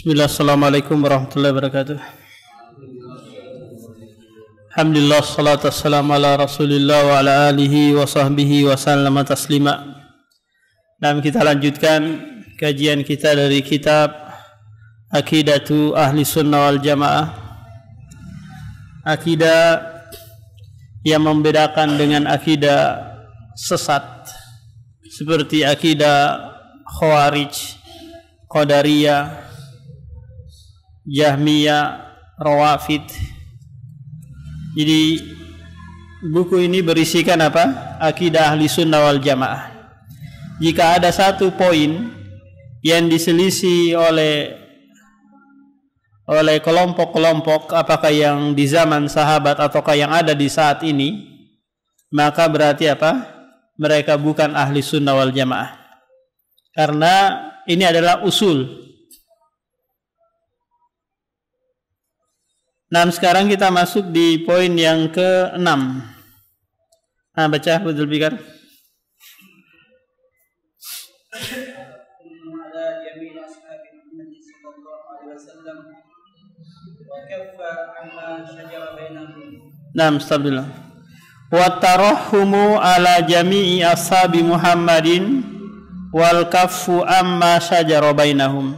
Bismillah, assalamualaikum warahmatullahi wabarakatuh. Alhamdulillah, salatu wassalamu ala rasulillah wa ala alihi wa sahbihi wa sallama taslima. Dan kita lanjutkan kajian kita dari kitab Aqidatu Ahli Sunnah wal Jamaah. Akidah yang membedakan dengan akidah sesat seperti akidah Khawarij, Qadariyah, Jahmiyah, Rawafid. Jadi buku ini berisikan apa? Akidah Ahli Sunnah wal Jamaah. Jika ada satu poin yang diselisih oleh kelompok-kelompok, apakah yang di zaman sahabat ataukah yang ada di saat ini, maka berarti apa? Mereka bukan Ahli Sunnah wal Jamaah. Karena ini adalah usul. Nah, sekarang kita masuk di poin yang ke-6. Nah, baca Abdul Bikar. Nah, astagfirullah. Wa tarahhumu ala jami'i ashabi Muhammadin wal kaffu amma syajara bainahum.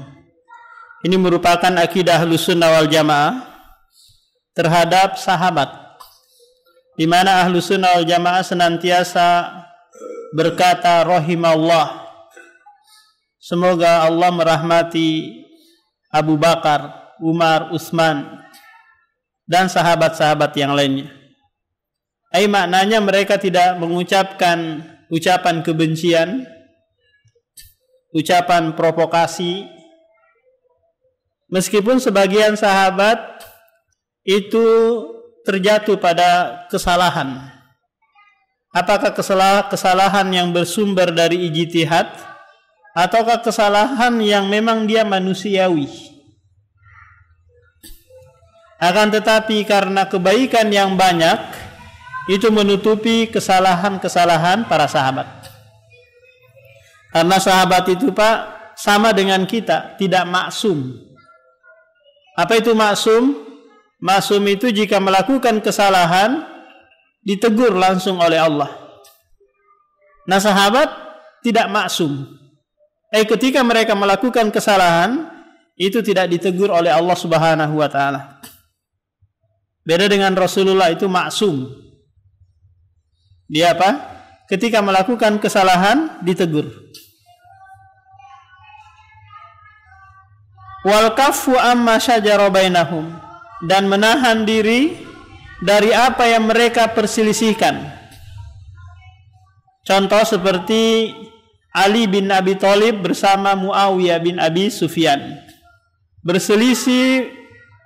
Ini merupakan akidah Ahlussunnah wal Jamaah terhadap sahabat, di mana Ahlussunnah wal Jamaah senantiasa berkata rahimallah, semoga Allah merahmati Abu Bakar, Umar, Utsman dan sahabat-sahabat yang lainnya. Maknanya mereka tidak mengucapkan ucapan kebencian, ucapan provokasi, meskipun sebagian sahabat itu terjatuh pada kesalahan. Apakah kesalahan yang bersumber dari ijtihad ataukah kesalahan yang memang dia manusiawi? Akan tetapi karena kebaikan yang banyak itu menutupi kesalahan-kesalahan para sahabat. Karena sahabat itu, Pak, sama dengan kita, tidak maksum. Apa itu maksum? Maksum itu jika melakukan kesalahan ditegur langsung oleh Allah. Nah, sahabat tidak maksum. Ketika mereka melakukan kesalahan itu tidak ditegur oleh Allah Subhanahu wa taala. Beda dengan Rasulullah, itu maksum. Dia apa? Ketika melakukan kesalahan ditegur. Wal kaffu amma syajara bainahum, dan menahan diri dari apa yang mereka perselisihkan. Contoh seperti Ali bin Abi Thalib bersama Muawiyah bin Abi Sufyan berselisih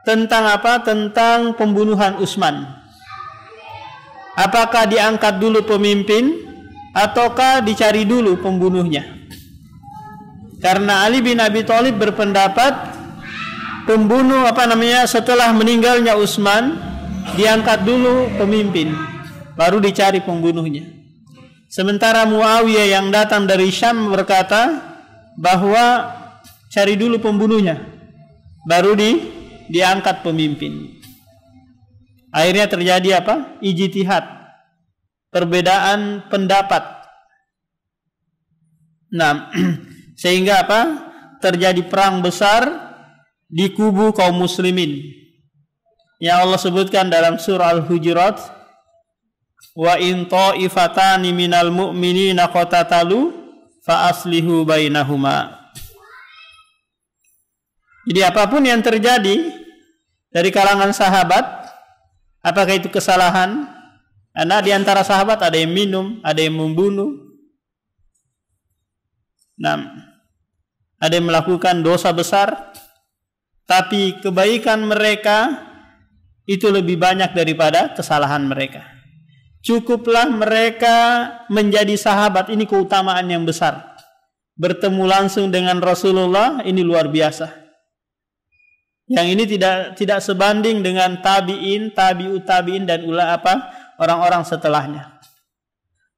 tentang apa? Tentang pembunuhan Utsman. Apakah diangkat dulu pemimpin ataukah dicari dulu pembunuhnya? Karena Ali bin Abi Thalib berpendapat pembunuh setelah meninggalnya Utsman diangkat dulu pemimpin, baru dicari pembunuhnya. Sementara Muawiyah yang datang dari Syam berkata bahwa cari dulu pembunuhnya, baru diangkat pemimpin. Akhirnya terjadi apa? Ijtihad, perbedaan pendapat. Nah, sehingga apa? Terjadi perang besar di kubu kaum muslimin yang Allah sebutkan dalam surah Al-Hujurat, wa in ta'ifatani minal mu'minina qatatalu fa aslihu bainahuma. Jadi apapun yang terjadi dari kalangan sahabat, apakah itu kesalahan? Karena di antara sahabat ada yang minum, ada yang membunuh, ada yang melakukan dosa besar, tapi kebaikan mereka itu lebih banyak daripada kesalahan mereka. Cukuplah mereka menjadi sahabat, ini keutamaan yang besar. Bertemu langsung dengan Rasulullah, ini luar biasa. Yang ini tidak sebanding dengan tabi'in, tabi'ut tabi'in dan orang-orang setelahnya.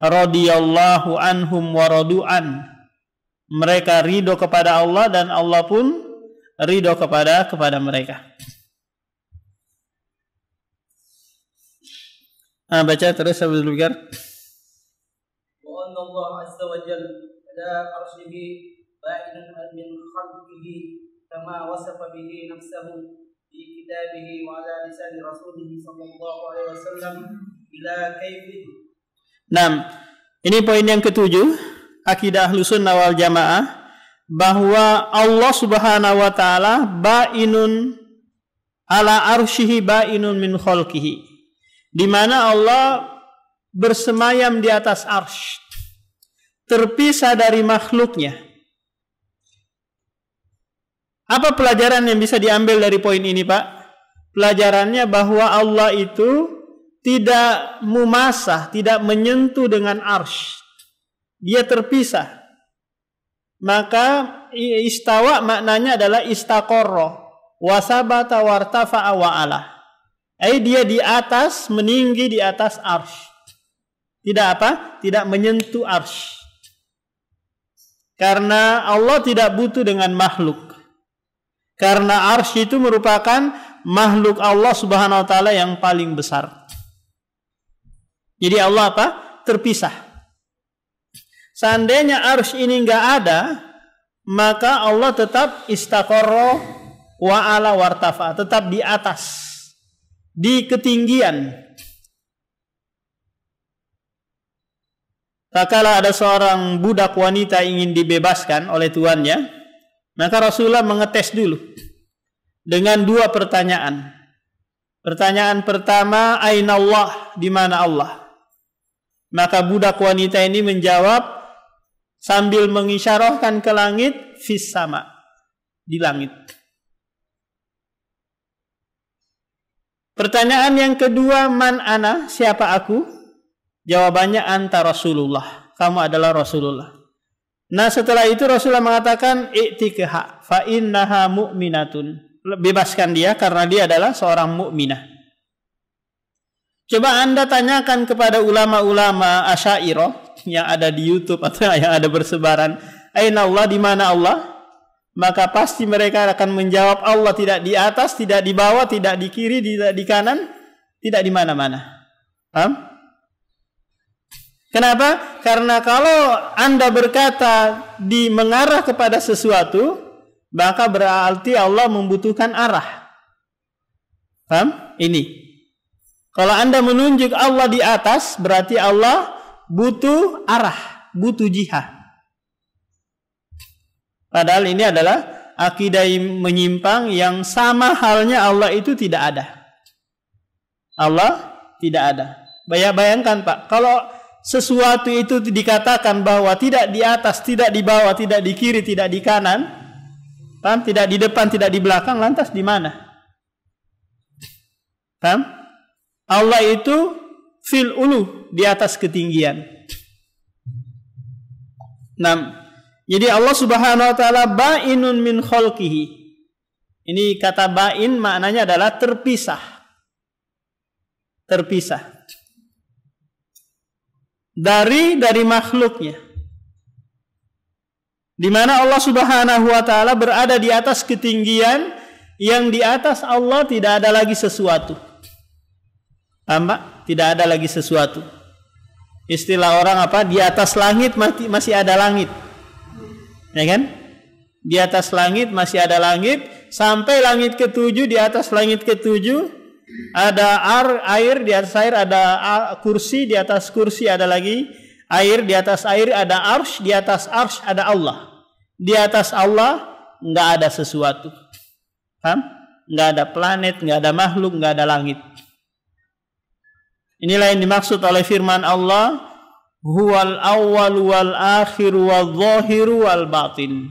Radhiyallahu anhum wa radu'an. Mereka ridho kepada Allah dan Allah pun ridho kepada mereka. Baca terus sambil berbicara. Wa anna Allah azza wa jalla ala arsyihi ba'inun min khalqihi kama wasafa bihi nafsahu fi kitabihi wa ala lisan rasulih sallallahu alaihi wasallam ila kaifin. Ini poin yang ketujuh, akidah Ahlussunnah wal Jamaah, bahwa Allah Subhanahu wa taala ba'inun ala arsyihi ba'inun min khalqihi, di mana Allah bersemayam di atas arsy, terpisah dari makhluknya. Apa pelajaran yang bisa diambil dari poin ini, Pak? Pelajarannya bahwa Allah itu tidak mumasah, tidak menyentuh dengan arsy. Dia terpisah. Maka istawa maknanya adalah istaqarra wa sabata wartafa'a wa ala. Dia di atas, meninggi di atas arsy. Tidak apa? Tidak menyentuh arsy. Karena Allah tidak butuh dengan makhluk. Karena arsy itu merupakan makhluk Allah Subhanahu wa taala yang paling besar. Jadi Allah apa? Terpisah. Seandainya arsy ini enggak ada, maka Allah tetap istaqarra wa ala wartafa, tetap di atas, di ketinggian. Tatkala ada seorang budak wanita ingin dibebaskan oleh tuannya, maka Rasulullah mengetes dulu dengan dua pertanyaan. Pertanyaan pertama, aina Allah, di mana Allah? Maka budak wanita ini menjawab sambil mengisyarahkan ke langit, fis sama, di langit. Pertanyaan yang kedua, man ana, siapa aku? Jawabannya anta Rasulullah, kamu adalah Rasulullah. Nah, setelah itu Rasulullah mengatakan i'tikha fa innaha mu'minatun, bebaskan dia karena dia adalah seorang mukminah. Coba Anda tanyakan kepada ulama-ulama Asy'ariyah yang ada di YouTube atau yang ada bersebaran, aina Allah, di mana Allah? Maka pasti mereka akan menjawab Allah tidak di atas, tidak di bawah, tidak di kiri, tidak di kanan, tidak di mana-mana. Paham? Kenapa? Karena kalau Anda berkata mengarah kepada sesuatu, maka berarti Allah membutuhkan arah. Paham? Ini. Kalau Anda menunjuk Allah di atas, berarti Allah butuh arah, butuh jihad. Padahal ini adalah akidah menyimpang yang sama halnya Allah itu tidak ada. Allah tidak ada. Bayangkan Pak, kalau sesuatu itu dikatakan bahwa tidak di atas, tidak di bawah, tidak di kiri, tidak di kanan, paham? Tidak di depan, tidak di belakang, lantas di mana? Paham? Allah itu fil ulu, di atas ketinggian. Nah, jadi Allah Subhanahu wa taala ba'inun min khalqihi. Ini kata ba'in maknanya adalah terpisah. Terpisah dari makhluknya, di mana Allah Subhanahu wa taala berada di atas ketinggian yang di atas Allah tidak ada lagi sesuatu. Tidak ada lagi sesuatu. Istilah orang apa? Di atas langit masih ada langit. Ya kan? Di atas langit masih ada langit, sampai langit ketujuh, di atas langit ketujuh ada air, di atas air ada kursi, di atas kursi ada lagi air, di atas air ada arsy, di atas arsy ada Allah. Di atas Allah enggak ada sesuatu. Paham? Enggak ada planet, enggak ada makhluk, enggak ada langit. Inilah yang dimaksud oleh firman Allah, huwal awwal wal akhir wal zahir wal batin.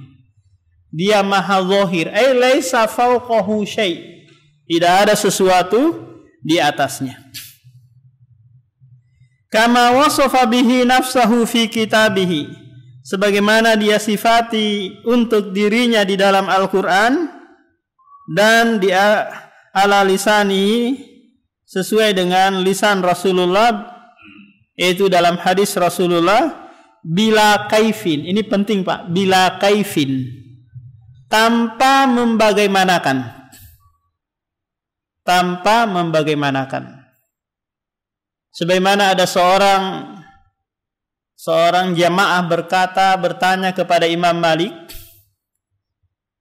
Dia maha zahir, laisa fawqahu syai'. Tidak ada sesuatu di atasnya. Kama wasafa bihi nafsahu fi kitabihi, sebagaimana dia sifati untuk dirinya di dalam Al-Quran dan di ala lisani, sesuai dengan lisan Rasulullah, yaitu dalam hadis Rasulullah, bila kaifin. Ini penting Pak, bila kaifin, tanpa membagaimanakan. Tanpa membagaimanakan. Sebagaimana ada seorang jamaah bertanya kepada Imam Malik,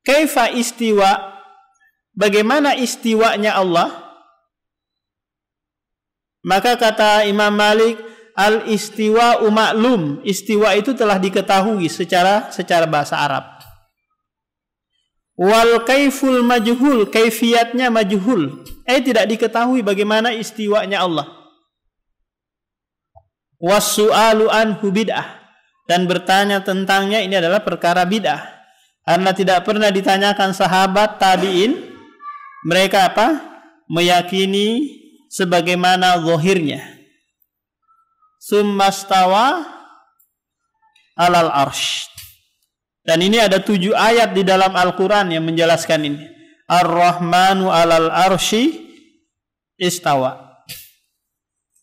kaifa istiwa? Bagaimana istiwanya Allah? Maka kata Imam Malik, al-istiwa ma'lum. Istiwa itu telah diketahui secara bahasa Arab. Wal kaiful majhul, kaifiyatnya majhul. Tidak diketahui bagaimana istiwanya Allah. Was-su'alu anhu bid'ah, dan bertanya tentangnya ini adalah perkara bid'ah. Karena tidak pernah ditanyakan sahabat tabi'in, mereka meyakini sebagaimana zahirnya. Summastawa alal arsh. Dan ini ada 7 ayat di dalam Al-Quran yang menjelaskan ini. Ar-Rahmanu alal arsy istawa.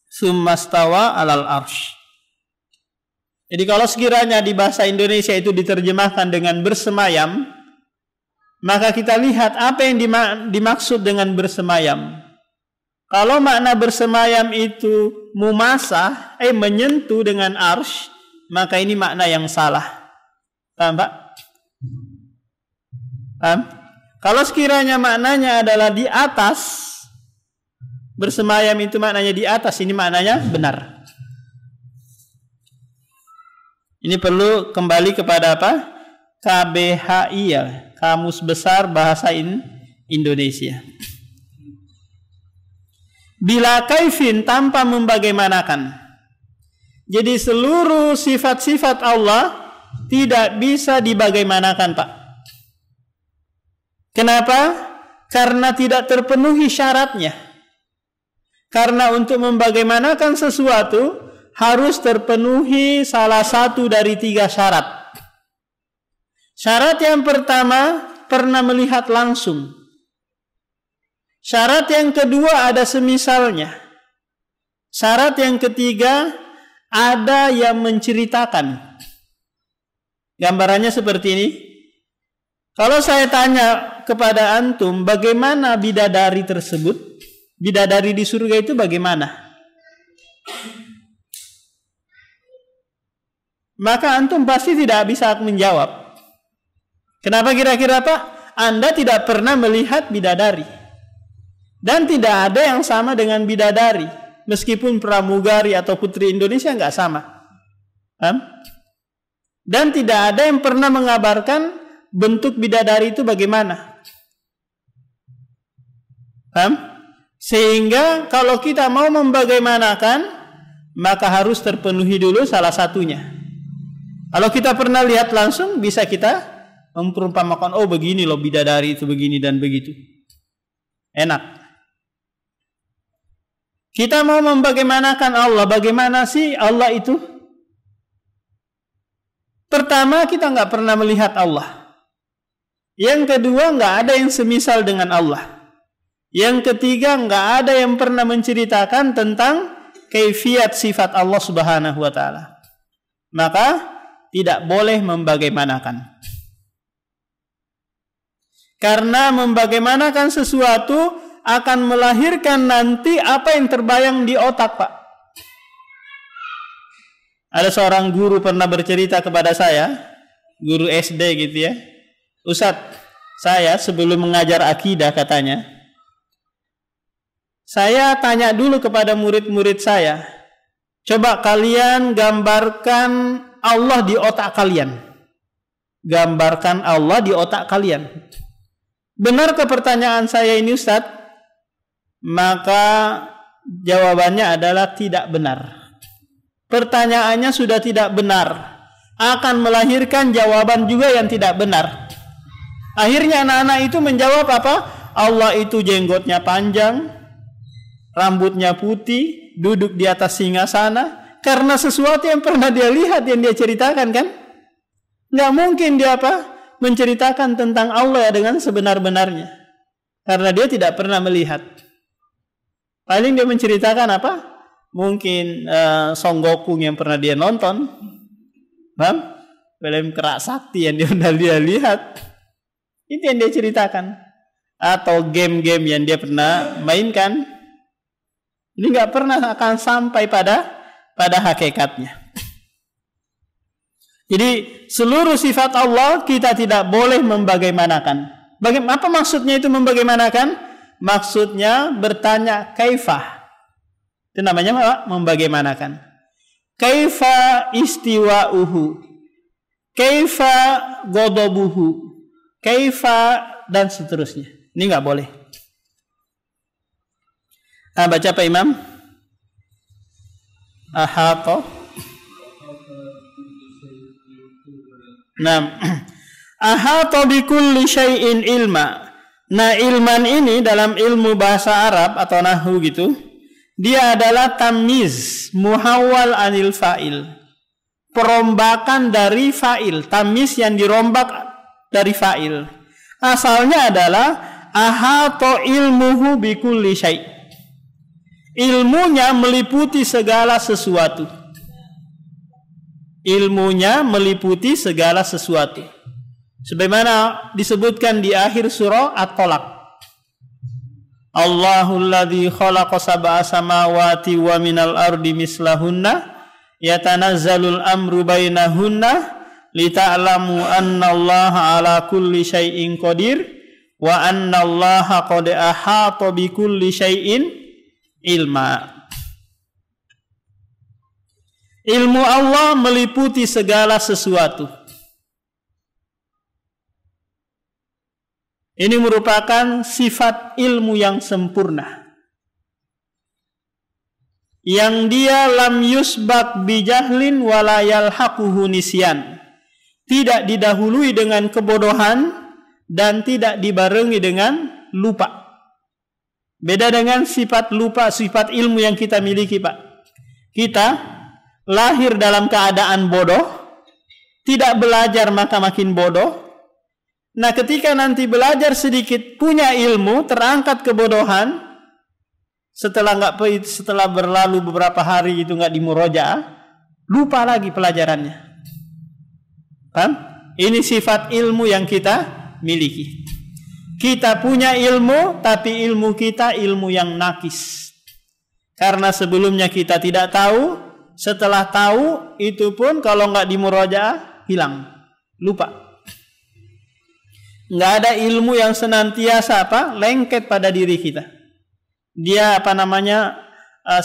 Summastawa alal arsh. Jadi kalau sekiranya di bahasa Indonesia itu diterjemahkan dengan bersemayam, maka kita lihat apa yang dimaksud dengan bersemayam. Kalau makna bersemayam itu mumasah, menyentuh dengan arsh, maka ini makna yang salah. Paham, Pak? Paham? Kalau sekiranya maknanya adalah di atas, bersemayam itu maknanya di atas, ini maknanya benar. Ini perlu kembali kepada KBHI ya, Kamus Besar Bahasa Indonesia. Bila kaifin, tanpa membagaimanakan. Jadi seluruh sifat-sifat Allah tidak bisa dibagaimanakan, Pak. Kenapa? Karena tidak terpenuhi syaratnya. Karena untuk membagaimanakan sesuatu harus terpenuhi salah satu dari 3 syarat. Syarat yang pertama, pernah melihat langsung. Syarat yang kedua, ada semisalnya. Syarat yang ketiga, ada yang menceritakan. Gambarannya seperti ini. Kalau saya tanya kepada antum, bagaimana bidadari tersebut? Bidadari di surga itu bagaimana? Maka antum pasti tidak bisa menjawab. Kenapa kira-kira, Pak? Anda tidak pernah melihat bidadari. Dan tidak ada yang sama dengan bidadari. Meskipun pramugari atau putri Indonesia nggak sama. Dan tidak ada yang pernah mengabarkan bentuk bidadari itu bagaimana. Sehingga kalau kita mau membagaimanakan, maka harus terpenuhi dulu salah satunya. Kalau kita pernah lihat langsung, bisa kita memperumpamakan, oh begini loh bidadari itu begini dan begitu. Enak. Kita mau membagaimanakan Allah, bagaimana sih Allah itu? Pertama, kita nggak pernah melihat Allah. Yang kedua, nggak ada yang semisal dengan Allah. Yang ketiga, nggak ada yang pernah menceritakan tentang kaifiat sifat Allah Subhanahu wa Ta'ala. Maka tidak boleh membagaimanakan. Karena membagaimanakan sesuatu akan melahirkan nanti apa yang terbayang di otak, Pak. Ada seorang guru pernah bercerita kepada saya, guru SD gitu ya. Ustadz, saya sebelum mengajar akidah katanya, saya tanya dulu kepada murid-murid saya, coba kalian gambarkan Allah di otak kalian. Gambarkan Allah di otak kalian. Benar ke pertanyaan saya ini, Ustadz? Maka jawabannya adalah tidak benar. Pertanyaannya sudah tidak benar, akan melahirkan jawaban juga yang tidak benar. Akhirnya anak-anak itu menjawab apa? Allah itu jenggotnya panjang, rambutnya putih, duduk di atas singgasana. Karena sesuatu yang pernah dia lihat, yang dia ceritakan kan. Nggak mungkin dia menceritakan tentang Allah dengan sebenar-benarnya, karena dia tidak pernah melihat. Paling dia menceritakan apa? Mungkin Son Goku yang pernah dia nonton, film Kerak Sakti yang dia pernah dia lihat. Itu yang dia ceritakan. Atau game-game yang dia pernah mainkan. Ini nggak pernah akan sampai pada hakikatnya. Jadi seluruh sifat Allah kita tidak boleh membagaimanakan. Apa maksudnya itu membagaimanakan? Maksudnya bertanya kaifah. Itu namanya apa? Membagaimanakan. Kaifa istiwa'uhu, kaifa ghadabuhu, kaifa dan seterusnya. Ini nggak boleh. Baca Pak Imam. Ahata. Nah, ahata bikulli syai'in ilma. Nah, ilman ini dalam ilmu bahasa Arab atau nahwu gitu, dia adalah tamyiz muhawwal anil fa'il. Perombakan dari fa'il, tamyiz yang dirombak dari fa'il. Asalnya adalah ahata ilmuhu bikulli syai'. Ilmunya meliputi segala sesuatu. Ilmunya meliputi segala sesuatu. Sebagaimana disebutkan di akhir surah At-Talaq. Allahul ladzi khalaqa sab'a samawati wa minal ardi mislahunna yatanazzalul amru bainahunna lita'lamu annallaha ala kulli syai'in qadir wa annallaha qad ahata bikulli syai'in ilma. Ilmu Allah meliputi segala sesuatu. Ini merupakan sifat ilmu yang sempurna, yang dia lam yusbak bijahlin wala yalhaquhu nisyan. Tidak didahului dengan kebodohan dan tidak dibarengi dengan lupa. Beda dengan sifat lupa, sifat ilmu yang kita miliki, Pak. Kita lahir dalam keadaan bodoh, tidak belajar maka makin bodoh. Nah, ketika nanti belajar sedikit, punya ilmu, terangkat kebodohan, setelah berlalu beberapa hari itu nggak dimurojaah, lupa lagi pelajarannya. Paham? Ini sifat ilmu yang kita miliki. Kita punya ilmu, tapi ilmu kita ilmu yang nakis. Karena sebelumnya kita tidak tahu, setelah tahu, itu pun kalau nggak dimurojaah, hilang, lupa. Nggak ada ilmu yang senantiasa lengket pada diri kita. Dia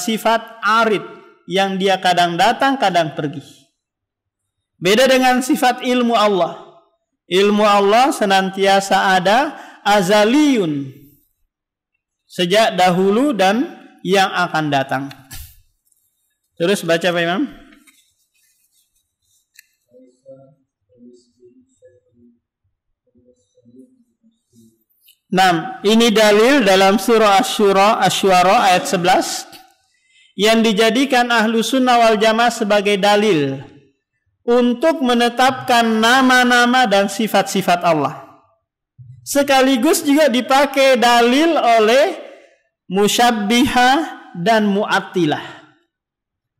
sifat arid, yang dia kadang datang, kadang pergi. Beda dengan sifat ilmu Allah. Ilmu Allah senantiasa ada, azaliyun, sejak dahulu dan yang akan datang. Terus baca Pak Imam. Nah, ini dalil dalam surah Asy-Syu'ara ayat 11 yang dijadikan ahlu sunnah wal jamaah sebagai dalil untuk menetapkan nama-nama dan sifat-sifat Allah. Sekaligus juga dipakai dalil oleh musyabbihah dan mu'attilah.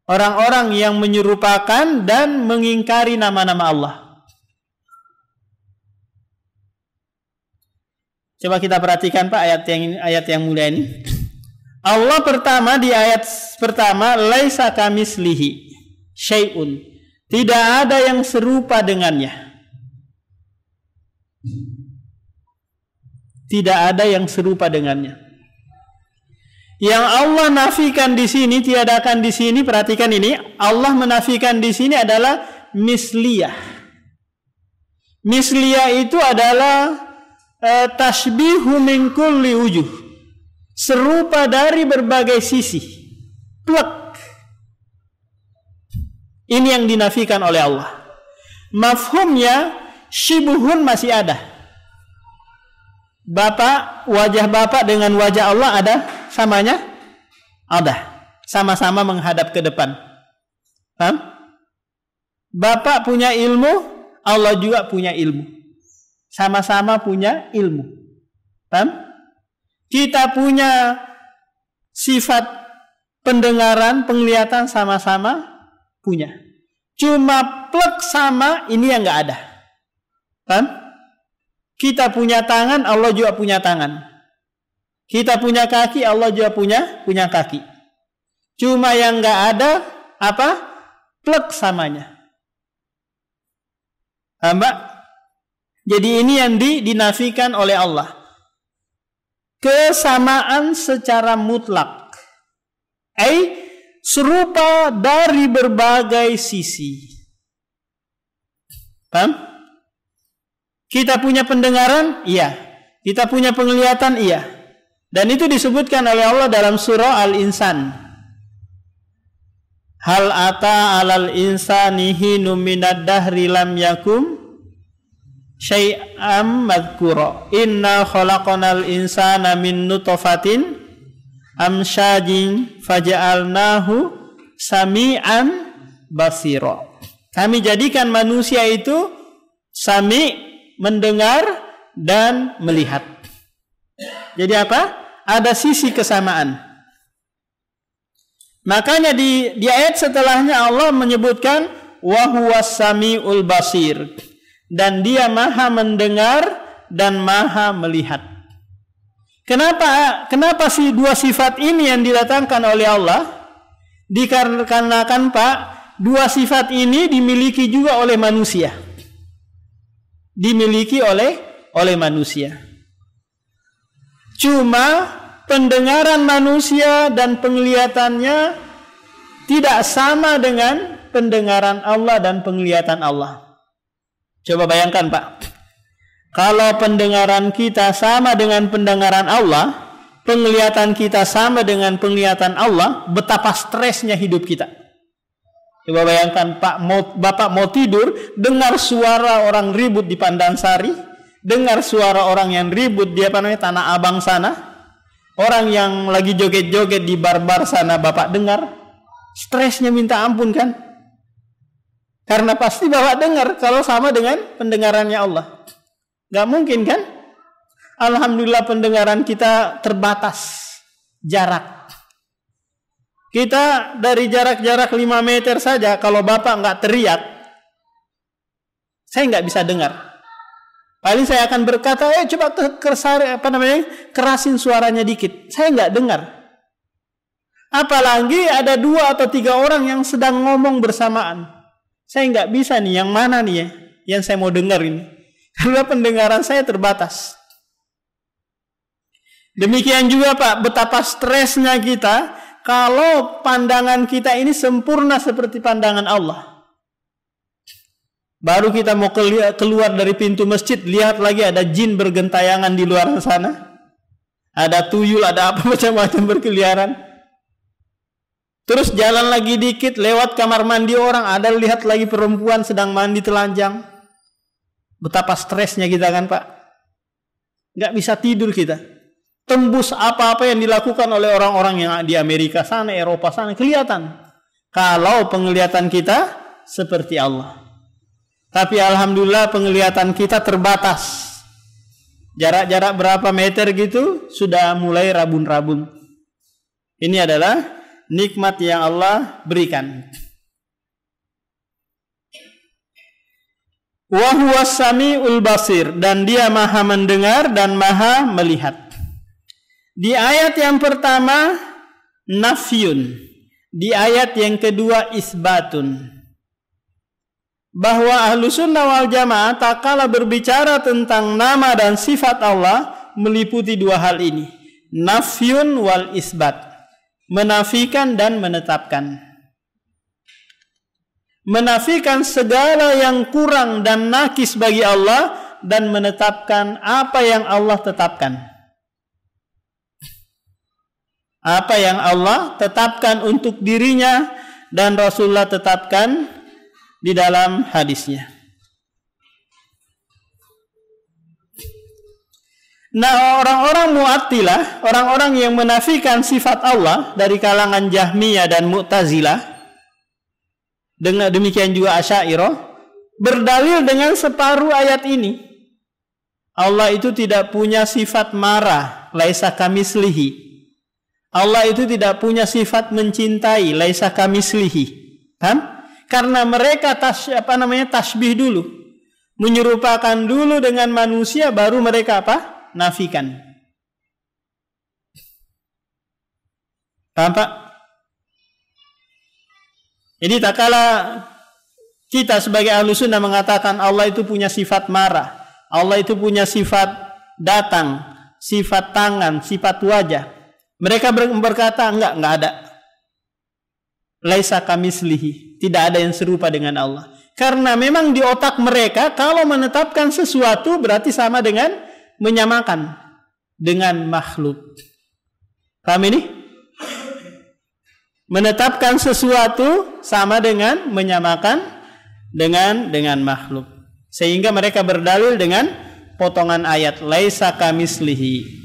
Orang-orang yang menyerupakan dan mengingkari nama-nama Allah. Coba kita perhatikan Pak ayat yang mulia ini. Allah pertama di ayat pertama, laisa kamislihi syai'un. Tidak ada yang serupa dengannya. Tidak ada yang serupa dengannya. Yang Allah nafikan di sini, tiadakan di sini, perhatikan ini, Allah menafikan di sini adalah misliyah. Misliyah itu adalah tasbihu min kulli wujuh. Serupa dari berbagai sisi. Plek. Ini yang dinafikan oleh Allah. Mafhumnya syibhun masih ada. Wajah Bapak dengan wajah Allah ada samanya? Ada. Sama-sama menghadap ke depan. Paham? Bapak punya ilmu, Allah juga punya ilmu. Sama-sama punya ilmu. Paham? Kita punya sifat pendengaran, penglihatan, sama-sama punya. Cuma plek sama ini yang nggak ada. Paham? Kita punya tangan, Allah juga punya tangan. Kita punya kaki, Allah juga punya kaki. Cuma yang enggak ada apa? Plek samanya. Mbak? Jadi ini yang dinafikan oleh Allah. Kesamaan secara mutlak. Serupa dari berbagai sisi. Paham? Kita punya pendengaran? Iya. Kita punya penglihatan? Iya. Dan itu disebutkan oleh Allah dalam surah Al-Insan. Hal ata alal insani hinum minad dahri lam yakum syai'am madhkura. Inna khalaqanal insana min nutfatin amsyajin faja'alnahu sami'an basira. Kami jadikan manusia itu sami, mendengar dan melihat. Jadi apa? Ada sisi kesamaan. Makanya di ayat setelahnya Allah menyebutkan wa huwas samiul basir, dan dia maha mendengar dan maha melihat. Kenapa sih dua sifat ini yang didatangkan oleh Allah? Dikarenakan Pak, dua sifat ini dimiliki juga oleh manusia. Dimiliki oleh manusia. Cuma pendengaran manusia dan penglihatannya tidak sama dengan pendengaran Allah dan penglihatan Allah. Coba bayangkan Pak, kalau pendengaran kita sama dengan pendengaran Allah, penglihatan kita sama dengan penglihatan Allah, betapa stresnya hidup kita. Coba bayangkan Pak, Bapak mau tidur, dengar suara orang ribut di Pandansari, dengar suara orang yang ribut di Tanah Abang sana, orang yang lagi joget-joget di bar-bar sana Bapak dengar, stresnya minta ampun kan? Karena pasti Bapak dengar kalau sama dengan pendengarannya Allah. Gak mungkin kan? Alhamdulillah pendengaran kita terbatas jarak. Kita dari jarak-jarak 5 meter saja, kalau Bapak gak teriak, saya gak bisa dengar. Paling saya akan berkata, coba kerasin suaranya dikit. Saya nggak dengar. Apalagi ada 2 atau 3 orang yang sedang ngomong bersamaan. Saya nggak bisa nih, yang mana nih ya, yang saya mau dengar ini. Karena pendengaran saya terbatas. Demikian juga Pak, betapa stresnya kita kalau pandangan kita ini sempurna seperti pandangan Allah. Baru kita mau keluar dari pintu masjid, lihat lagi ada jin bergentayangan di luar sana. Ada tuyul, ada apa macam-macam berkeliaran. Terus jalan lagi dikit, lewat kamar mandi orang, ada lihat lagi perempuan sedang mandi telanjang. Betapa stresnya kita kan Pak. Gak bisa tidur kita. Tembus apa-apa yang dilakukan oleh orang-orang yang di Amerika sana, Eropa sana, kelihatan. Kalau penglihatan kita seperti Allah. Tapi alhamdulillah penglihatan kita terbatas. Jarak-jarak berapa meter gitu sudah mulai rabun-rabun. Ini adalah nikmat yang Allah berikan. Wa huwas samiul basir, dan dia maha mendengar dan maha melihat. Di ayat yang pertama nafyun, di ayat yang kedua isbatun. Bahwa ahlu sunnah wal jamaah tak kala berbicara tentang nama dan sifat Allah meliputi 2 hal ini, nafyun wal isbat, menafikan dan menetapkan. Menafikan segala yang kurang dan nakis bagi Allah, dan menetapkan apa yang Allah tetapkan. Apa yang Allah tetapkan untuk dirinya dan Rasulullah tetapkan di dalam hadisnya. Nah, orang-orang Mu'attilah, orang-orang yang menafikan sifat Allah dari kalangan Jahmiyah dan Mu'tazilah, dengan demikian juga Asy'ariyah, berdalil dengan separuh ayat ini. Allah itu tidak punya sifat marah, laisa kamislihi. Allah itu tidak punya sifat mencintai, laisa kamislihi. Kan? Karena mereka tasbih dulu. menyerupakan dulu dengan manusia, baru mereka apa? Nafikan. Paham Pak? Jadi tak kala kita sebagai ahlu sunnah mengatakan Allah itu punya sifat marah, Allah itu punya sifat datang, sifat tangan, sifat wajah, mereka berkata enggak ada. Laisa kamislihi, tidak ada yang serupa dengan Allah. Karena memang di otak mereka kalau menetapkan sesuatu berarti sama dengan menyamakan dengan makhluk. Paham ini? Menetapkan sesuatu sama dengan menyamakan dengan makhluk. Sehingga mereka berdalil dengan potongan ayat laisa kamislihi.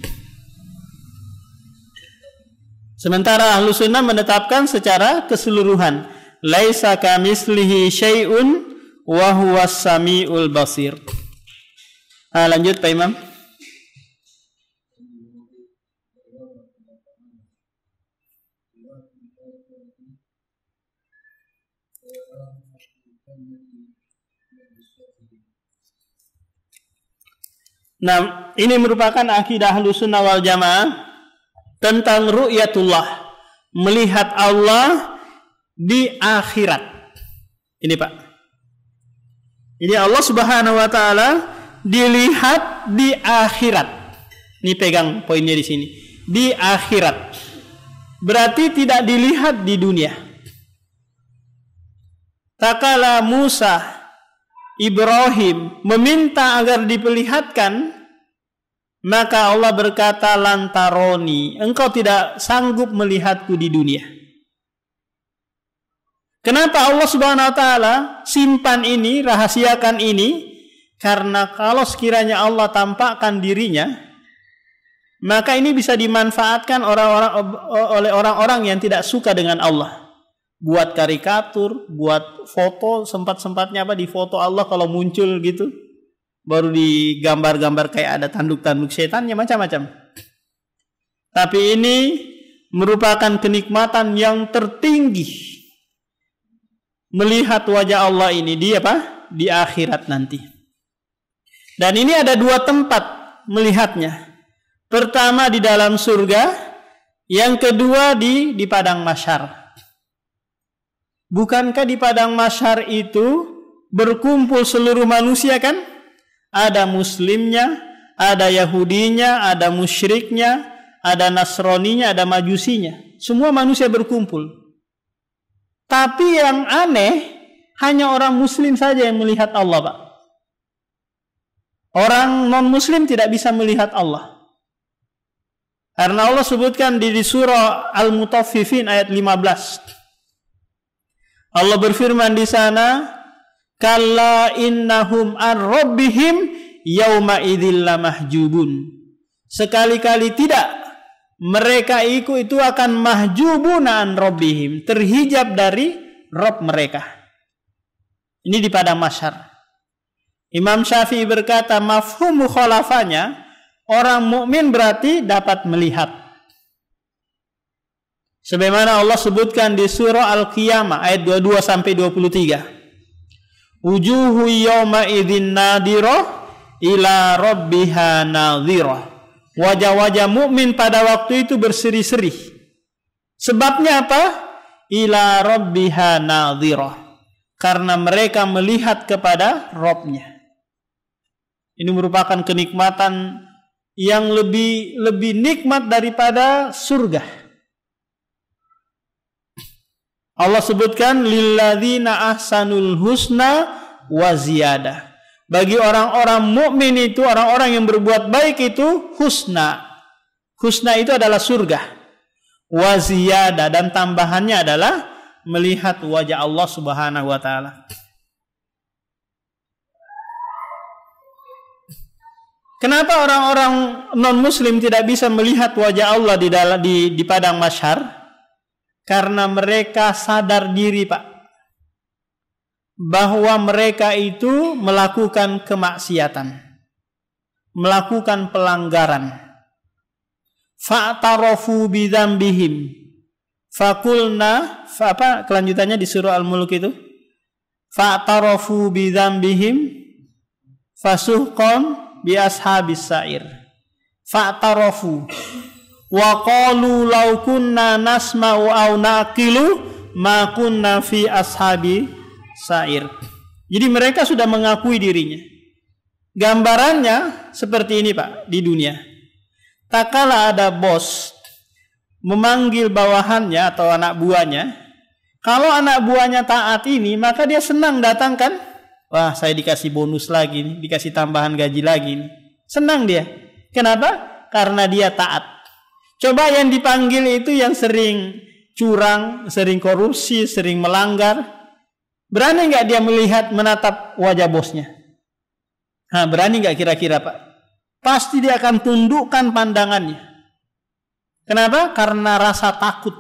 Sementara ahlu sunnah menetapkan secara keseluruhan laisa kamislihi syai'un wa huwas samiul basir. Lanjut Pak Imam. Nah, ini merupakan akidah Ahlussunnah wal Jamaah tentang ru'yatullah, melihat Allah di akhirat. Ini Pak. Ini Allah Subhanahu wa taala dilihat di akhirat. Ini pegang poinnya di sini. Di akhirat. Berarti tidak dilihat di dunia. Takala Musa Ibrahim meminta agar diperlihatkan, maka Allah berkata lantaroni, engkau tidak sanggup melihatku di dunia. Kenapa Allah Subhanahu wa taala simpan ini, rahasiakan ini? Karena kalau sekiranya Allah tampakkan dirinya, maka ini bisa dimanfaatkan oleh orang-orang yang tidak suka dengan Allah. Buat karikatur, buat foto, sempat-sempatnya di foto Allah kalau muncul gitu, baru digambar-gambar kayak ada tanduk-tanduk setannya, macam-macam. Tapi ini merupakan kenikmatan yang tertinggi, melihat wajah Allah ini di akhirat nanti. Dan ini ada dua tempat melihatnya. Pertama di dalam surga, yang kedua di padang mahsyar. Bukankah di padang mahsyar itu berkumpul seluruh manusia kan? Ada muslimnya, ada Yahudinya, ada musyriknya, ada Nasroninya, ada Majusinya. Semua manusia berkumpul. Tapi yang aneh, hanya orang muslim saja yang melihat Allah, Pak. Orang non-muslim tidak bisa melihat Allah. Karena Allah sebutkan di surah Al-Mutaffifin ayat 15. Allah berfirman di sana, kalla innahum an rabbihim yauma idzil lamahjubun. Sekali-kali tidak, mereka itu akan mahjubuna an rabbihim, terhijab dari Rabb mereka. Ini di padang mahsyar. Imam Syafi'i berkata mafhum mukhalafahnya, orang mukmin berarti dapat melihat. Sebagaimana Allah sebutkan di surah Al-Qiyamah ayat 22 sampai 23. Wujuhu yawma idzin nadirah ila rabbiha nadhirah. Wajah-wajah mukmin pada waktu itu berseri-seri. Sebabnya apa? Ila rabbiha nadhirah. Karena mereka melihat kepada Rabb-nya. Ini merupakan kenikmatan yang lebih nikmat daripada surga. Allah sebutkan lilladzina ahsanul husna wa ziyadah. Bagi orang-orang mukmin itu, orang-orang yang berbuat baik itu husna. Husna itu adalah surga. Wa ziyadah, dan tambahannya adalah melihat wajah Allah Subhanahu wa taala. Kenapa orang-orang non-muslim tidak bisa melihat wajah Allah di padang mahsyar? Karena mereka sadar diri, Pak, bahwa mereka itu melakukan kemaksiatan, melakukan pelanggaran. Fa'tarafu bidzambihim. Fakulna, kelanjutannya di surah Al-Mulk itu? Fa'tarafu bidzambihim fasuhqan bi ashabis sa'ir fa'tarafu wa qalu law kunna nasma'u aw naqilu ma kunna fi ashabi sa'ir. Jadi mereka sudah mengakui dirinya. Gambarannya seperti ini Pak di dunia. Tak kala ada bos memanggil bawahannya atau anak buahnya, kalau anak buahnya taat ini, maka dia senang datang kan? Wah, saya dikasih bonus lagi nih, dikasih tambahan gaji lagi nih. Senang dia. Kenapa? Karena dia taat. Coba yang dipanggil itu yang sering curang, sering korupsi, sering melanggar. Berani nggak dia melihat, menatap wajah bosnya? Berani nggak kira-kira Pak? Pasti dia akan tundukkan pandangannya. Kenapa? Karena rasa takut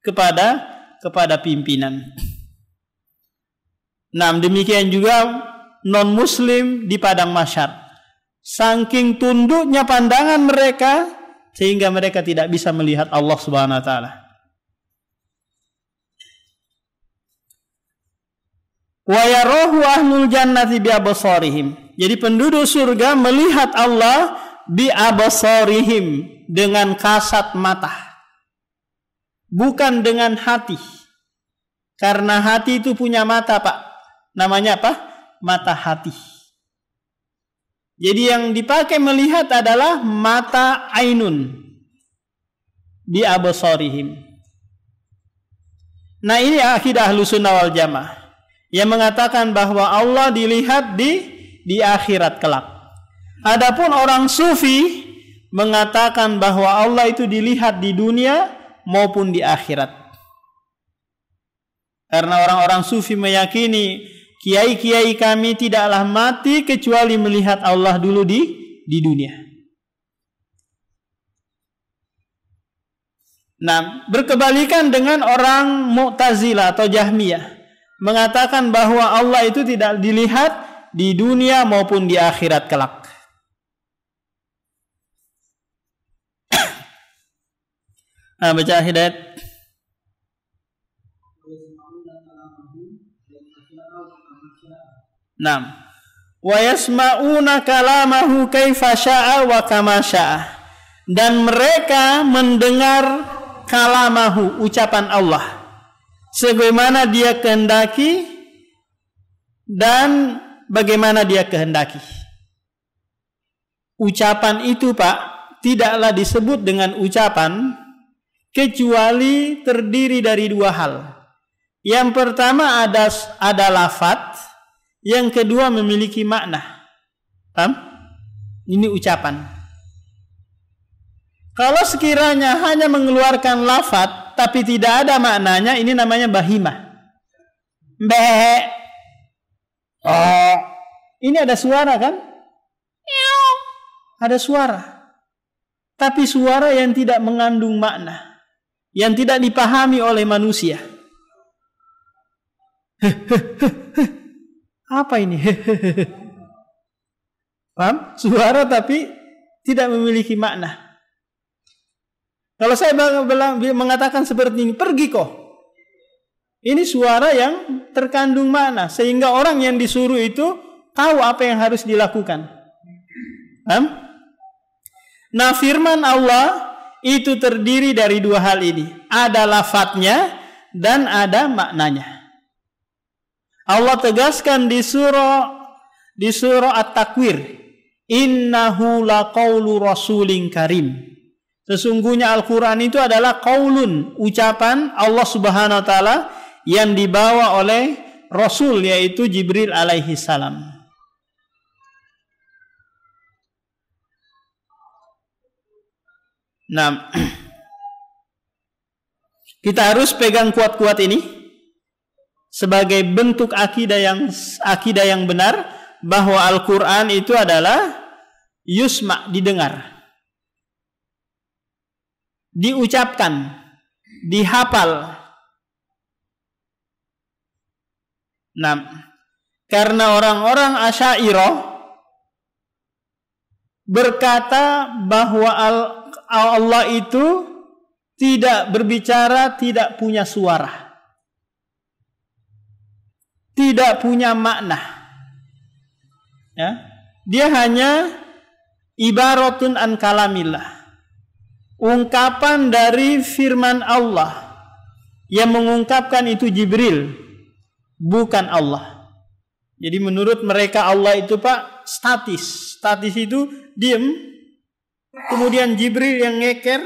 kepada pimpinan. Nah, demikian juga non-muslim di padang mahsyar. Saking tunduknya pandangan mereka sehingga mereka tidak bisa melihat Allah Subhanahu wa taala. Wa yarahu ahlul jannati bi absarihim. Jadi penduduk surga melihat Allah bi absarihim, dengan kasat mata, bukan dengan hati. Karena hati itu punya mata Pak. Namanya apa? Mata hati. Jadi yang dipakai melihat adalah mata ainun bi absarihim. Nah, ini akidah Ahlussunnah wal Jamaah yang mengatakan bahwa Allah dilihat di akhirat kelak. Adapun orang sufi mengatakan bahwa Allah itu dilihat di dunia maupun di akhirat. Karena orang-orang sufi meyakini kiai-kiai kami tidaklah mati kecuali melihat Allah dulu di dunia. Nah, berkebalikan dengan orang Mu'tazilah atau Jahmiyah, mengatakan bahwa Allah itu tidak dilihat di dunia maupun di akhirat kelak. Baca hidayat. Naam. Wa yasma'una kalamahu kaifa syaa wa kama syaa. Dan mereka mendengar kalamahu, ucapan Allah, sebagaimana dia kehendaki dan bagaimana dia kehendaki. Ucapan itu Pak tidaklah disebut dengan ucapan kecuali terdiri dari dua hal. Yang pertama ada lafaz, yang kedua memiliki makna. Paham? Ini ucapan. Kalau sekiranya hanya mengeluarkan lafaz tapi tidak ada maknanya, ini namanya bahimah. Be. Oh. Ini ada suara kan? Ada suara. Tapi suara yang tidak mengandung makna, yang tidak dipahami oleh manusia. Apa ini? Paham? Suara tapi tidak memiliki makna. Kalau saya mengatakan seperti ini, pergi kok. Ini suara yang terkandung makna, sehingga orang yang disuruh itu tahu apa yang harus dilakukan. Paham? Nah, firman Allah itu terdiri dari dua hal ini. Ada lafadznya dan ada maknanya. Allah tegaskan di surah At-Takwir, innahu laqaulu rasulin karim. Sesungguhnya Al-Quran itu adalah qaulun, ucapan Allah Subhanahu wa taala yang dibawa oleh Rasul, yaitu Jibril alaihi salam. Nah, kita harus pegang kuat-kuat ini sebagai bentuk akidah yang benar, bahwa Al-Quran itu adalah yusma, didengar, diucapkan, dihafal. Nah, karena orang-orang Asy'ariyah berkata bahwa Allah itu tidak berbicara, tidak punya suara, tidak punya makna. Ya. Dia hanya ibaratun an kalamillah. Ungkapan dari firman Allah. Yang mengungkapkan itu Jibril, bukan Allah. Jadi menurut mereka Allah itu Pak statis. Statis itu diam. Kemudian Jibril yang ngeker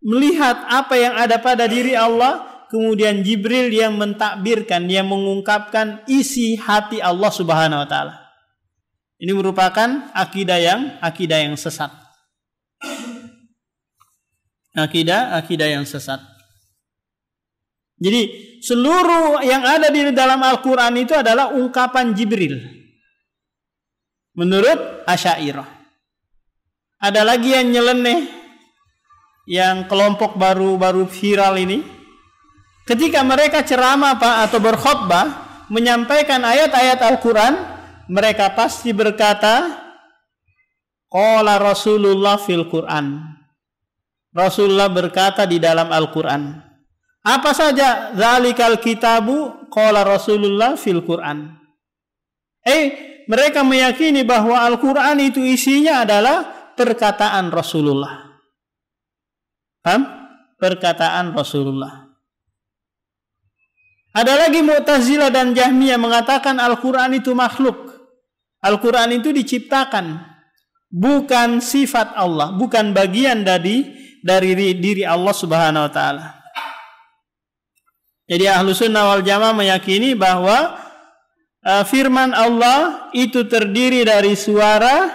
melihat apa yang ada pada diri Allah. Kemudian Jibril yang mentakbirkan, yang mengungkapkan isi hati Allah Subhanahu wa taala. Ini merupakan akidah yang sesat. Akidah yang sesat. Jadi seluruh yang ada di dalam Al-Quran itu adalah ungkapan Jibril. Menurut Asy'ariyah. Ada lagi yang nyeleneh, yang kelompok baru viral ini. Ketika mereka ceramah atau berkhutbah, menyampaikan ayat-ayat Al-Quran, mereka pasti berkata, qala Rasulullah fil Quran. Rasulullah berkata di dalam Al-Quran. Apa saja zalikal kitabu qala Rasulullah fil Quran. Mereka meyakini bahwa Al-Quran itu isinya adalah perkataan Rasulullah. Paham? Perkataan Rasulullah. Ada lagi Mu'tazilah dan Jahmiyah mengatakan Al-Quran itu makhluk. Al-Quran itu diciptakan, bukan sifat Allah, bukan bagian dari diri Allah Subhanahu wa taala. Jadi Ahlussunnah wal Jamaah meyakini bahwa firman Allah itu terdiri dari suara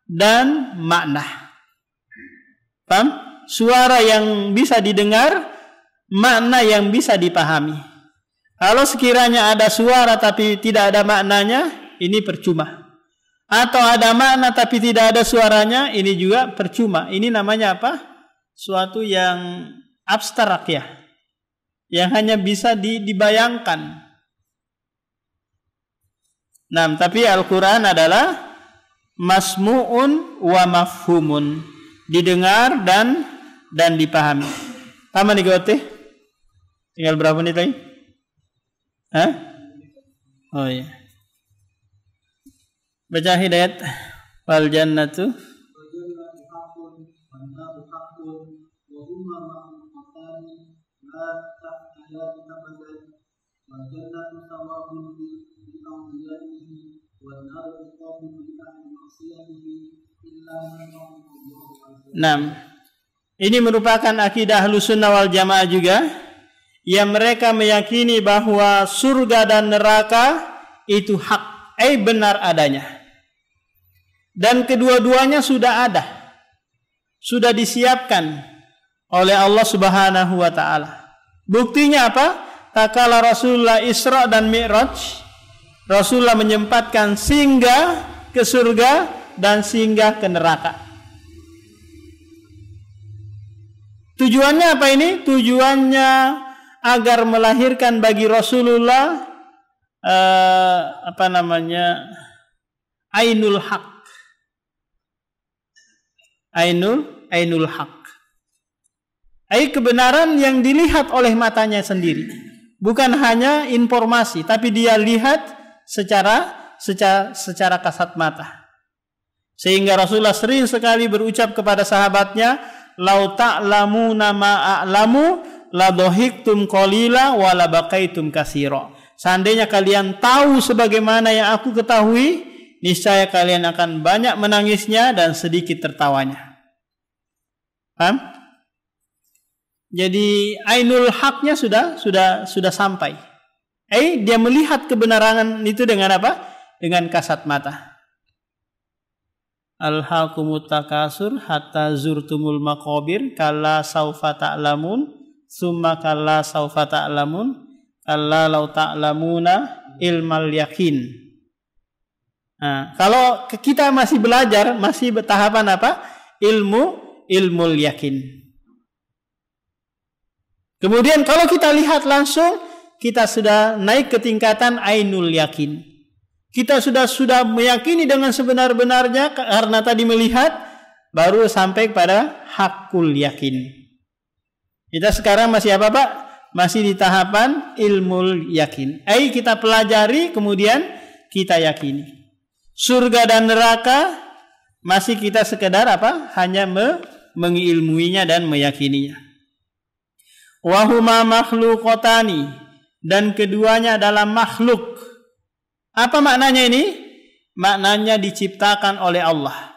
dan makna. Paham? Suara yang bisa didengar, makna yang bisa dipahami. Kalau sekiranya ada suara tapi tidak ada maknanya, ini percuma. Atau ada makna tapi tidak ada suaranya, ini juga percuma. Ini namanya apa? Suatu yang abstrak ya. Yang hanya bisa dibayangkan. Nah, tapi Al-Quran adalah masmu'un wa mafhumun. Didengar dan dipahami. Paham nih gue? Tinggal berapa menit lagi? Hah? Oh iya. Baca hidayat. Wal jannatu ini merupakan akidah Ahlussunnah wal Jamaah juga, yang mereka meyakini bahwa surga dan neraka itu hak, benar adanya. Dan kedua-duanya sudah ada. Sudah disiapkan oleh Allah Subhanahu wa taala. Buktinya apa? Tatkala Rasulullah Isra dan Mi'raj, Rasulullah menyempatkan singgah ke surga dan singgah ke neraka. Tujuannya apa ini? Tujuannya agar melahirkan bagi Rasulullah ainul haq. Ainul haq. Kebenaran yang dilihat oleh matanya sendiri. Bukan hanya informasi, tapi dia lihat secara kasat mata. Sehingga Rasulullah sering sekali berucap kepada sahabatnya, "Lau ta'lamuna ma a'lamu la dhahiktum qalila wa la bakaitum katsira." Seandainya kalian tahu sebagaimana yang aku ketahui, niscaya kalian akan banyak menangisnya dan sedikit tertawanya. Paham? Jadi ainul haqnya sudah sampai. Dia melihat kebenaran itu dengan apa? Dengan kasat mata. Alhaqumut takasur hatta zurtumul maqabir kalla saufa ta'lamun summa kalla saufa ta'lamun kalla law ta'lamuna ilmal yakin. Nah, kalau kita masih belajar, masih bertahapan apa? Ilmul yakin. Kemudian kalau kita lihat langsung, kita sudah naik ke tingkatan ainul yakin. Kita sudah meyakini dengan sebenar-benarnya karena tadi melihat, baru sampai pada hakul yakin. Kita sekarang masih apa Pak? Masih di tahapan ilmul yakin. Kita pelajari kemudian kita yakini. Surga dan neraka masih kita sekedar apa? Hanya mengilmuinya dan meyakininya. Wa huma makhluqatani, dan keduanya adalah makhluk. Apa maknanya ini? Maknanya diciptakan oleh Allah.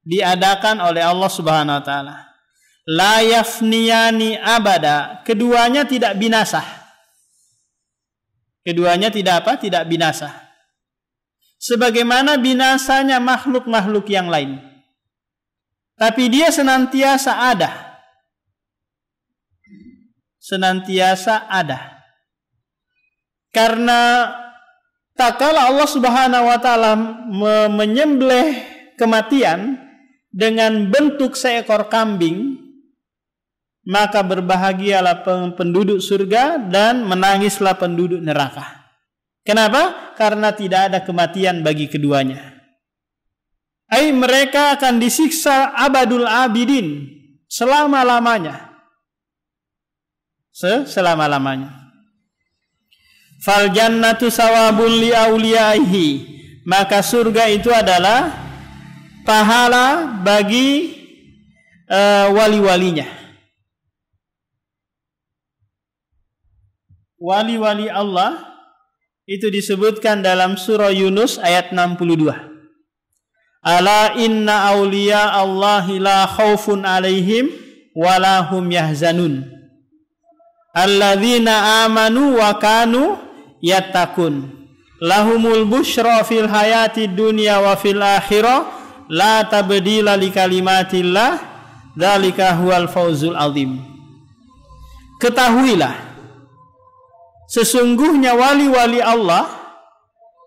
Diadakan oleh Allah Subhanahu wa taala. La yafniyani abada, keduanya tidak binasa. Keduanya tidak apa? Tidak binasa. Sebagaimana binasanya makhluk-makhluk yang lain. Tapi dia senantiasa ada. Senantiasa ada. Karena tak kala Allah Subhanahu wa taala menyembelih kematian dengan bentuk seekor kambing, maka berbahagialah penduduk surga dan menangislah penduduk neraka. Kenapa? Karena tidak ada kematian bagi keduanya. Mereka akan disiksa abadul abidin, selama-lamanya. Selama-lamanya. Fal jannatu sawabun li auliyaihi, maka surga itu adalah pahala bagi wali-walinya. Wali-wali Allah itu disebutkan dalam surah Yunus ayat 62. Ala inna awliya Allahi la khawfun alaihim wala hum yahzanun. Alladzina amanu wa kanu yattaqun. Lahumul busyra fil hayati dunya wa fil akhirah. La tabdila li kalimatillah, dzalika huwal fawzul azim. Ketahuilah, sesungguhnya wali-wali Allah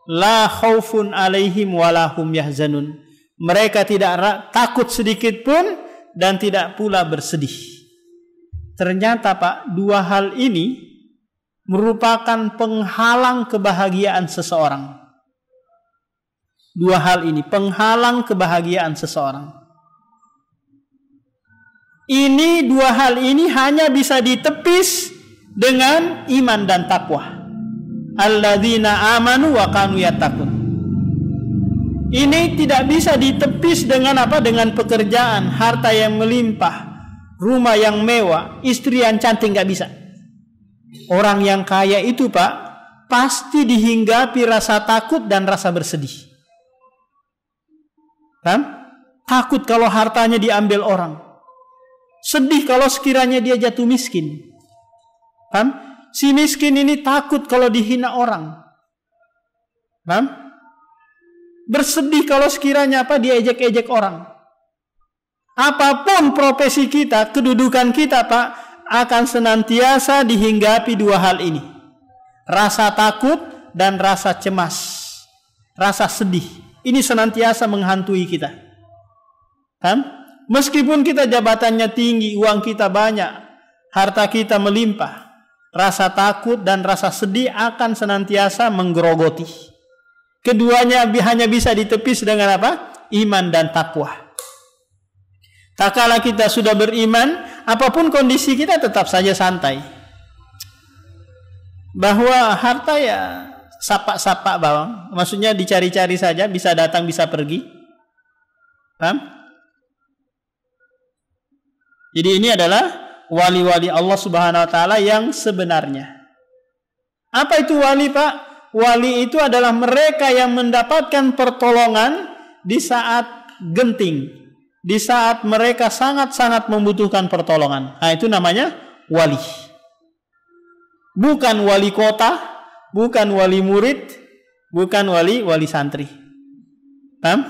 la khaufun alaihim wala hum yahzanun. Mereka tidak takut sedikit pun dan tidak pula bersedih. Ternyata Pak, dua hal ini merupakan penghalang kebahagiaan seseorang. Dua hal ini penghalang kebahagiaan seseorang. Ini dua hal ini hanya bisa ditepis dengan iman dan takwa. Alladzina amanu wa kanu yattaqun. Ini tidak bisa ditepis dengan apa? Dengan pekerjaan, harta yang melimpah, rumah yang mewah, istri yang cantik, nggak bisa. Orang yang kaya itu Pak, pasti dihinggapi rasa takut dan rasa bersedih. Kan? Takut kalau hartanya diambil orang. Sedih kalau sekiranya dia jatuh miskin. Kan? Si miskin ini takut kalau dihina orang. Kan? Bersedih kalau sekiranya apa? Dia ejek-ejek orang. Apapun profesi kita, kedudukan kita Pak, akan senantiasa dihinggapi dua hal ini. Rasa takut dan rasa cemas. Rasa sedih. Ini senantiasa menghantui kita. Kan? Meskipun kita jabatannya tinggi, uang kita banyak, harta kita melimpah, rasa takut dan rasa sedih akan senantiasa menggerogoti. Keduanya hanya bisa ditepis dengan apa? Iman dan takwa. Tak kala kita sudah beriman, apapun kondisi kita tetap saja santai. Bahwa harta ya sapa-sapa bawang, maksudnya dicari-cari saja, bisa datang bisa pergi. Paham? Jadi ini adalah wali-wali Allah Subhanahu wa taala yang sebenarnya. Apa itu wali, Pak? Wali itu adalah mereka yang mendapatkan pertolongan di saat genting, di saat mereka sangat-sangat membutuhkan pertolongan. Nah, itu namanya wali. Bukan wali kota, bukan wali murid, bukan wali santri. Paham?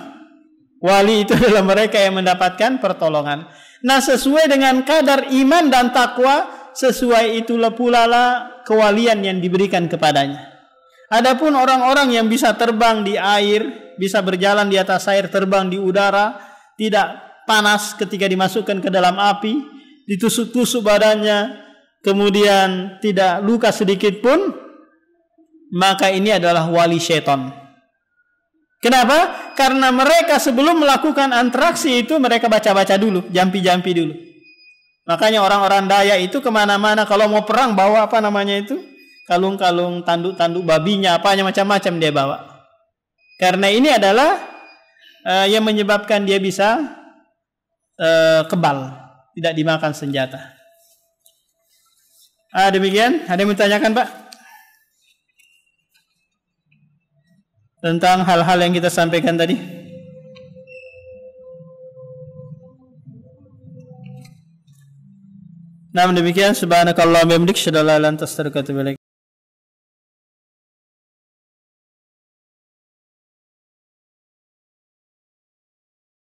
Wali itu adalah mereka yang mendapatkan pertolongan. Nah, sesuai dengan kadar iman dan takwa, sesuai itulah pula kewalian yang diberikan kepadanya. Adapun orang-orang yang bisa terbang di air, bisa berjalan di atas air, terbang di udara, tidak panas ketika dimasukkan ke dalam api, ditusuk-tusuk badannya, kemudian tidak luka sedikit pun, maka ini adalah wali syaitan. Kenapa? Karena mereka sebelum melakukan interaksi itu mereka baca-baca dulu, jampi-jampi dulu. Makanya orang-orang Dayak itu kemana-mana kalau mau perang bawa apa namanya itu? Kalung-kalung, tanduk-tanduk babinya, apanya macam-macam dia bawa. Karena ini adalah yang menyebabkan dia bisa kebal, tidak dimakan senjata. Demikian. Ada yang bertanyakan, Pak? Tentang hal-hal yang kita sampaikan tadi. Nah, demikian. Subhanakallahumma wa bihamdika, asyhadu an la ilaha illa anta, astaghfiruka wa atubu ilaik.